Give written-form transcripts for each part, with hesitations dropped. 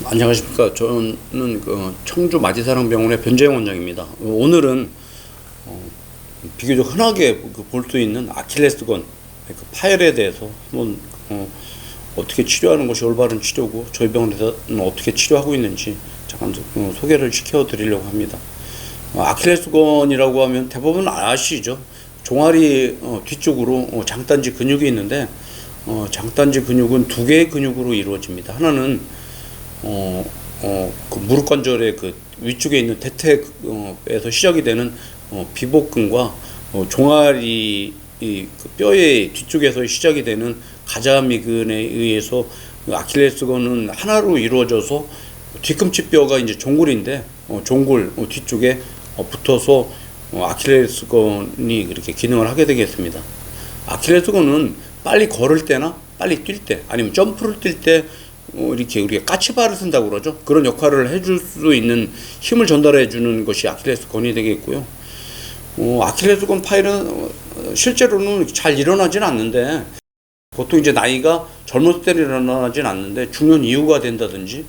안녕하십니까. 저는 청주 마디사랑병원의 변재영 원장입니다. 오늘은 비교적 흔하게 볼 수 있는 아킬레스건 파열에 대해서 한번 어떻게 치료하는 것이 올바른 치료고 저희 병원에서는 어떻게 치료하고 있는지 잠깐 소개를 시켜드리려고 합니다. 아킬레스건이라고 하면 대부분 아시죠? 종아리 뒤쪽으로 장단지 근육이 있는데 장단지 근육은 두 개의 근육으로 이루어집니다. 하나는 그 무릎 관절의 그 위쪽에 있는 대퇴에서 시작이 되는 비복근과 종아리 그 뼈의 뒤쪽에서 시작이 되는 가자미근에 의해서 아킬레스건은 하나로 이루어져서 뒤꿈치 뼈가 이제 종골인데 종골 뒤쪽에 붙어서 아킬레스건이 그렇게 기능을 하게 되겠습니다. 아킬레스건은 빨리 걸을 때나 빨리 뛸 때 아니면 점프를 뛸 때 이렇게 우리가 까치발을 쓴다고 그러죠. 그런 역할을 해줄 수 있는 힘을 전달해 주는 것이 아킬레스건이 되겠고요. 아킬레스건 파열은 실제로는 잘 일어나지는 않는데 보통 이제 나이가 젊었을 때는 일어나지는 않는데 중년 이후가 된다든지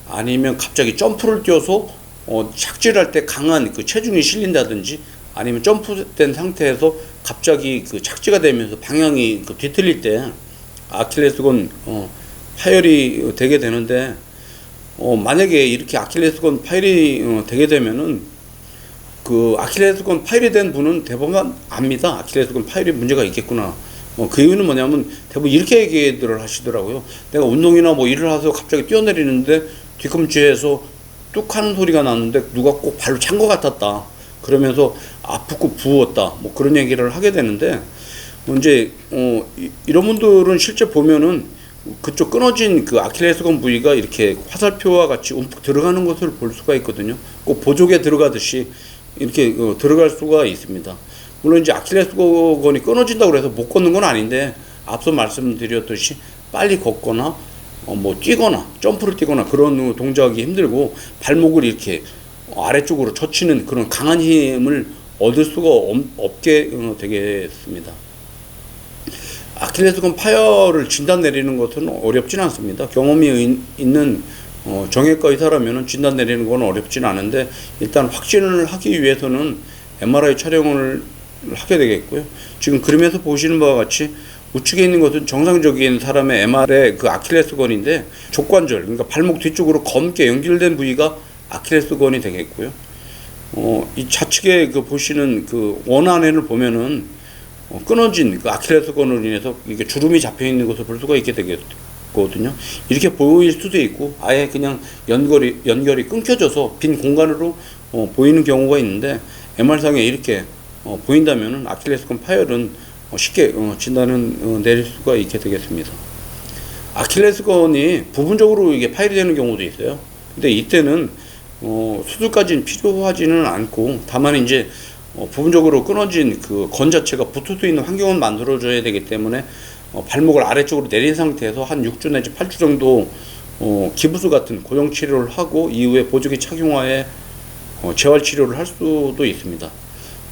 아니면 갑자기 점프를 뛰어서 착지할 때 강한 그 체중이 실린다든지 아니면 점프된 상태에서 갑자기 그 착지가 되면서 방향이 뒤틀릴 때 아킬레스건 파열이 되게 되는데 만약에 이렇게 아킬레스건 파열이 되게 되면은 그 아킬레스건 파열이 된 분은 대부분 압니다. 아킬레스건 파열이 문제가 있겠구나. 그 이유는 뭐냐면 대부분 이렇게 얘기들을 하시더라고요. 내가 운동이나 뭐 일을 해서 갑자기 뛰어내리는데 뒤꿈치에서 뚝 하는 소리가 나는데 누가 꼭 발로 찬 것 같았다. 그러면서 아프고 부었다. 뭐 그런 얘기를 하게 되는데 이제 이런 분들은 실제 보면은 그쪽 끊어진 그 아킬레스건 부위가 이렇게 화살표와 같이 움푹 들어가는 것을 볼 수가 있거든요. 꼭 보조개 들어가듯이 이렇게 들어갈 수가 있습니다. 물론 이제 아킬레스건이 끊어진다고 해서 못 걷는 건 아닌데 앞서 말씀드렸듯이 빨리 걷거나 뭐 뛰거나 점프를 뛰거나 그런 동작이 힘들고 발목을 이렇게 아래쪽으로 젖히는 그런 강한 힘을 얻을 수가 없게 되겠습니다. 아킬레스건 파열을 진단 내리는 것은 어렵진 않습니다. 경험이 있는 정형외과 의사라면 진단 내리는 건 어렵진 않은데 일단 확진을 하기 위해서는 MRI 촬영을 하게 되겠고요. 지금 그림에서 보시는 바와 같이 우측에 있는 것은 정상적인 사람의 MR의 그 아킬레스건인데 족관절, 그러니까 발목 뒤쪽으로 검게 연결된 부위가 아킬레스건이 되겠고요. 이 좌측에 그 보시는 그 원안을 보면은 끊어진 그 아킬레스건으로 인해서 이게 주름이 잡혀 있는 것을 볼 수가 있게 되거든요. 이렇게 보일 수도 있고 아예 그냥 연결이 끊겨져서 빈 공간으로 보이는 경우가 있는데 MR상에 이렇게 보인다면은 아킬레스건 파열은 쉽게 진단은 내릴 수가 있게 되겠습니다. 아킬레스건이 부분적으로 이게 파열이 되는 경우도 있어요. 근데 이때는 수술까지는 필요하지는 않고 다만 이제 부분적으로 끊어진 그 건 자체가 붙을 수 있는 환경을 만들어줘야 되기 때문에 발목을 아래쪽으로 내린 상태에서 한 6주 내지 8주 정도 기부수 같은 고정 치료를 하고 이후에 보조기 착용하에 재활 치료를 할 수도 있습니다.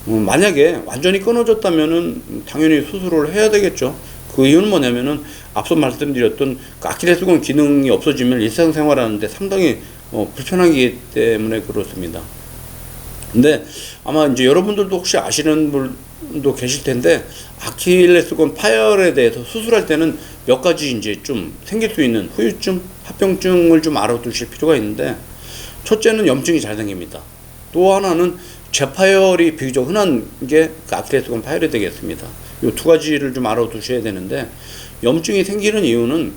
만약에 완전히 끊어졌다면은 당연히 수술을 해야 되겠죠. 그 이유는 뭐냐면은 앞서 말씀드렸던 그 아킬레스건 기능이 없어지면 일상생활하는데 상당히 불편하기 때문에 그렇습니다. 근데 아마 이제 여러분들도 혹시 아시는 분도 계실 텐데 아킬레스건 파열에 대해서 수술할 때는 몇 가지 이제 좀 생길 수 있는 후유증, 합병증을 좀 알아두실 필요가 있는데 첫째는 염증이 잘 생깁니다. 또 하나는 재파열이 비교적 흔한 게 아킬레스건 파열이 되겠습니다. 이 두 가지를 좀 알아두셔야 되는데 염증이 생기는 이유는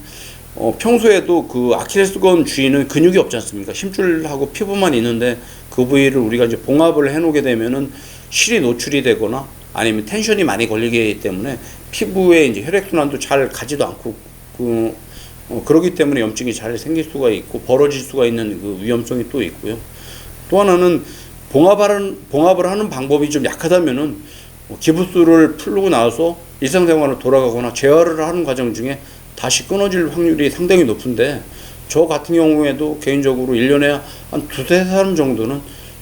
평소에도 그 아킬레스건 주위는 근육이 없지 않습니까? 힘줄하고 피부만 있는데 그 부위를 우리가 이제 봉합을 해 놓게 되면은 실이 노출이 되거나 아니면 텐션이 많이 걸리게 되기 때문에 피부에 이제 혈액순환도 잘 가지도 않고 그러기 때문에 염증이 잘 생길 수가 있고 벌어질 수가 있는 그 위험성이 또 있고요. 또 하나는 봉합을 하는 방법이 좀 약하다면은 기부수를 풀고 나서 일상생활로 돌아가거나 재활을 하는 과정 중에 다시 끊어질 확률이 상당히 높은데 저 같은 경우에도 개인적으로 1년에 한 두세 사람 정도는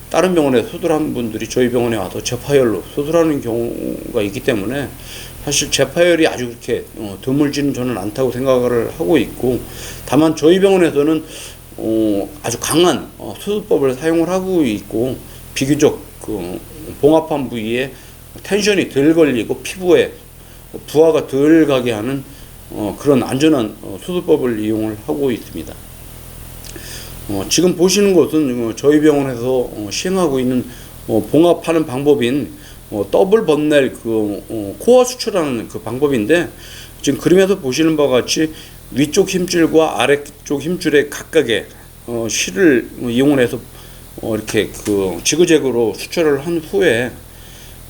다른 병원에 수술한 분들이 저희 병원에 와서 재파열로 수술하는 경우가 있기 때문에 사실 재파열이 아주 그렇게 드물지는 저는 않다고 생각을 하고 있고, 다만 저희 병원에서는 아주 강한 수술법을 사용을 하고 있고, 비교적 그 봉합한 부위에 텐션이 덜 걸리고 피부에 부하가 덜 가게 하는 그런 안전한 수술법을 이용을 하고 있습니다. 지금 보시는 것은 저희 병원에서 시행하고 있는 봉합하는 방법인 더블 번넬 코어 수출하는 그 방법인데, 지금 그림에서 보시는 바와 같이 위쪽 힘줄과 아래쪽 힘줄의 각각의 실을 이용을 해서 이렇게 지그재그로 수출을 한 후에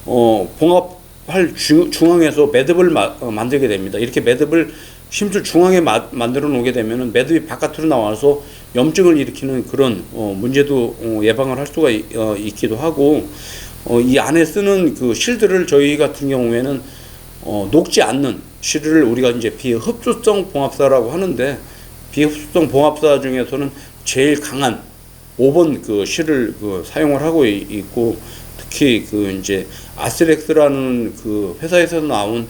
봉합할 중앙에서 매듭을 만들게 됩니다. 이렇게 매듭을 힘줄 중앙에 만들어 놓게 되면은 매듭이 바깥으로 나와서 염증을 일으키는 그런 문제도 예방을 할 수가 있기도 하고, 이 안에 쓰는 그 실들을 저희 같은 경우에는 녹지 않는 실을 우리가 이제 비흡수성 봉합사라고 하는데, 비흡수성 봉합사 중에서는 제일 강한 5번 그 실을 사용을 하고 있고, 특히 이제 아스렉스라는 그 회사에서 나온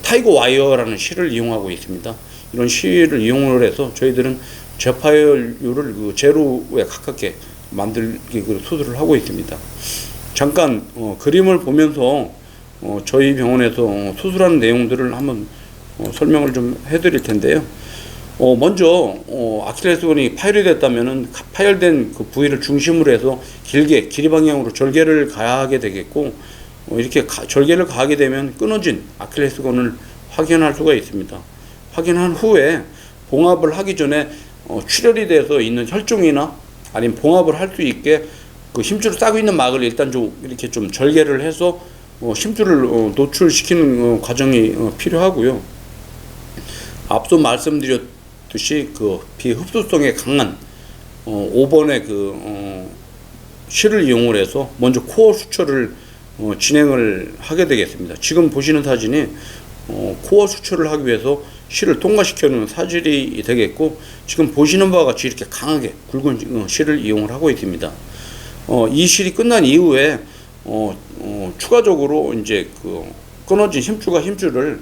타이거 와이어라는 실을 이용하고 있습니다. 이런 실을 이용을 해서 저희들은 재파열률을 제로에 가깝게 만들기 수술을 하고 있습니다. 잠깐 그림을 보면서 저희 병원에서 수술하는 내용들을 한번 설명을 좀 해드릴 텐데요. 먼저 아킬레스건이 파열이 됐다면은 파열된 그 부위를 중심으로 해서 길이 방향으로 절개를 가하게 되겠고, 이렇게 절개를 가하게 되면 끊어진 아킬레스건을 확인할 수가 있습니다. 확인한 후에 봉합을 하기 전에 출혈이 돼서 있는 혈종이나 아니면 봉합을 할 수 있게 그 힘줄을 싸고 있는 막을 일단 좀 이렇게 좀 절개를 해서 힘줄을 노출시키는 과정이 필요하고요. 앞서 말씀드렸듯이 그 비흡수성에 강한 5번의 실을 이용을 해서 먼저 코어 수출을 진행을 하게 되겠습니다. 지금 보시는 사진이 코어 수출을 하기 위해서 실을 통과시켜 놓은 사질이 되겠고, 지금 보시는 바와 같이 이렇게 강하게 굵은 실을 이용을 하고 있습니다. 이 실이 끝난 이후에 추가적으로 이제 끊어진 힘줄을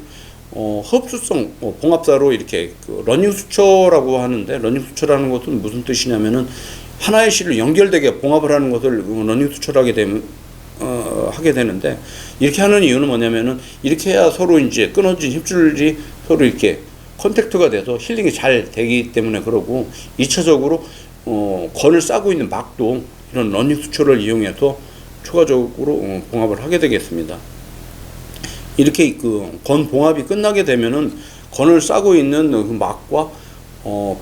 흡수성 봉합사로 이렇게 러닝 수처라고 하는데, 러닝 수처라는 것은 무슨 뜻이냐면은 하나의 실을 연결되게 봉합을 하는 것을 러닝 수처를 하게 되는데, 이렇게 하는 이유는 뭐냐면은 이렇게 해야 서로 이제 끊어진 힘줄이 서로 이렇게 컨택트가 돼서 힐링이 잘 되기 때문에 그러고, 2차적으로 건을 싸고 있는 막도 이런 러닝 수초를 이용해서 추가적으로 봉합을 하게 되겠습니다. 이렇게 건 봉합이 끝나게 되면은 건을 싸고 있는 그 막과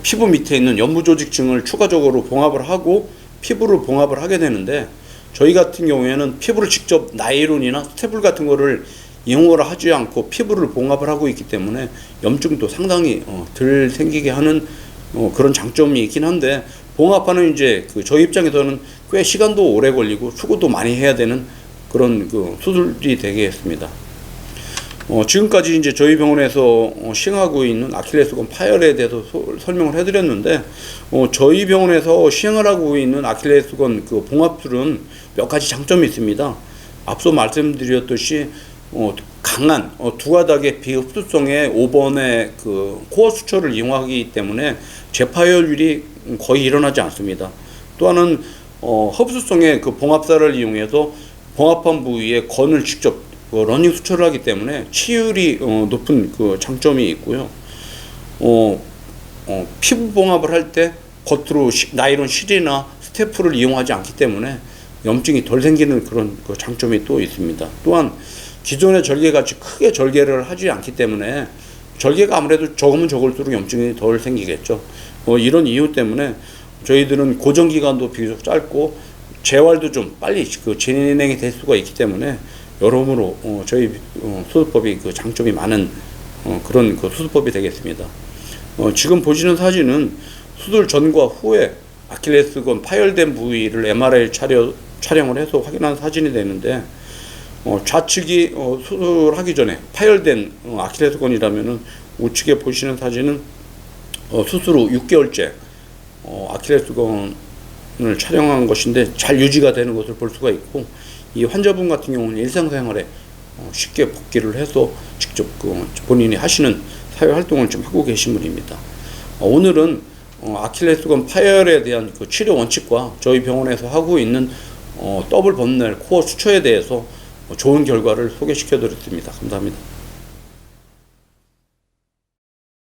피부 밑에 있는 연부조직층을 추가적으로 봉합을 하고 피부를 봉합을 하게 되는데, 저희 같은 경우에는 피부를 직접 나일론이나 스테플 같은 거를 이용을 하지 않고 피부를 봉합을 하고 있기 때문에 염증도 상당히 덜 생기게 하는 그런 장점이 있긴 한데, 봉합하는 이제 저희 입장에서는 꽤 시간도 오래 걸리고 수고도 많이 해야 되는 그런 수술이 되겠습니다. 지금까지 이제 저희 병원에서 시행하고 있는 아킬레스건 파열에 대해서 설명을 해드렸는데, 저희 병원에서 시행을 하고 있는 아킬레스건 봉합술은 몇 가지 장점이 있습니다. 앞서 말씀드렸듯이 강한 두 가닥의 비흡수성의 5번의 코어 수처를 이용하기 때문에 재파열률이 거의 일어나지 않습니다. 또 하나는 흡수성의 봉합사를 이용해서 봉합한 부위에 건을 직접 러닝 수처를 하기 때문에 치율이 높은 장점이 있고요. 피부 봉합을 할 때 겉으로 나일론 실이나 스테프를 이용하지 않기 때문에 염증이 덜 생기는 그런 장점이 또 있습니다. 또한 기존의 절개같이 크게 절개를 하지 않기 때문에, 절개가 아무래도 적으면 적을수록 염증이 덜 생기겠죠. 이런 이유 때문에 저희들은 고정기간도 비교적 짧고 재활도 좀 빨리 진행이 될 수가 있기 때문에 여러모로 저희 수술법이 장점이 많은 그런 수술법이 되겠습니다. 지금 보시는 사진은 수술 전과 후에 아킬레스건 파열된 부위를 MRI 촬영을 해서 확인한 사진이 되는데, 좌측이 수술하기 전에 파열된 아킬레스건이라면은 우측에 보시는 사진은 수술 후 6개월째 아킬레스건을 촬영한 것인데 잘 유지가 되는 것을 볼 수가 있고, 이 환자분 같은 경우는 일상생활에 쉽게 복귀를 해서 직접 본인이 하시는 사회활동을 좀 하고 계신 분입니다. 오늘은 아킬레스건 파열에 대한 그 치료 원칙과 저희 병원에서 하고 있는 더블 범넬 코어 수처에 대해서 좋은 결과를 소개시켜 드렸습니다. 감사합니다.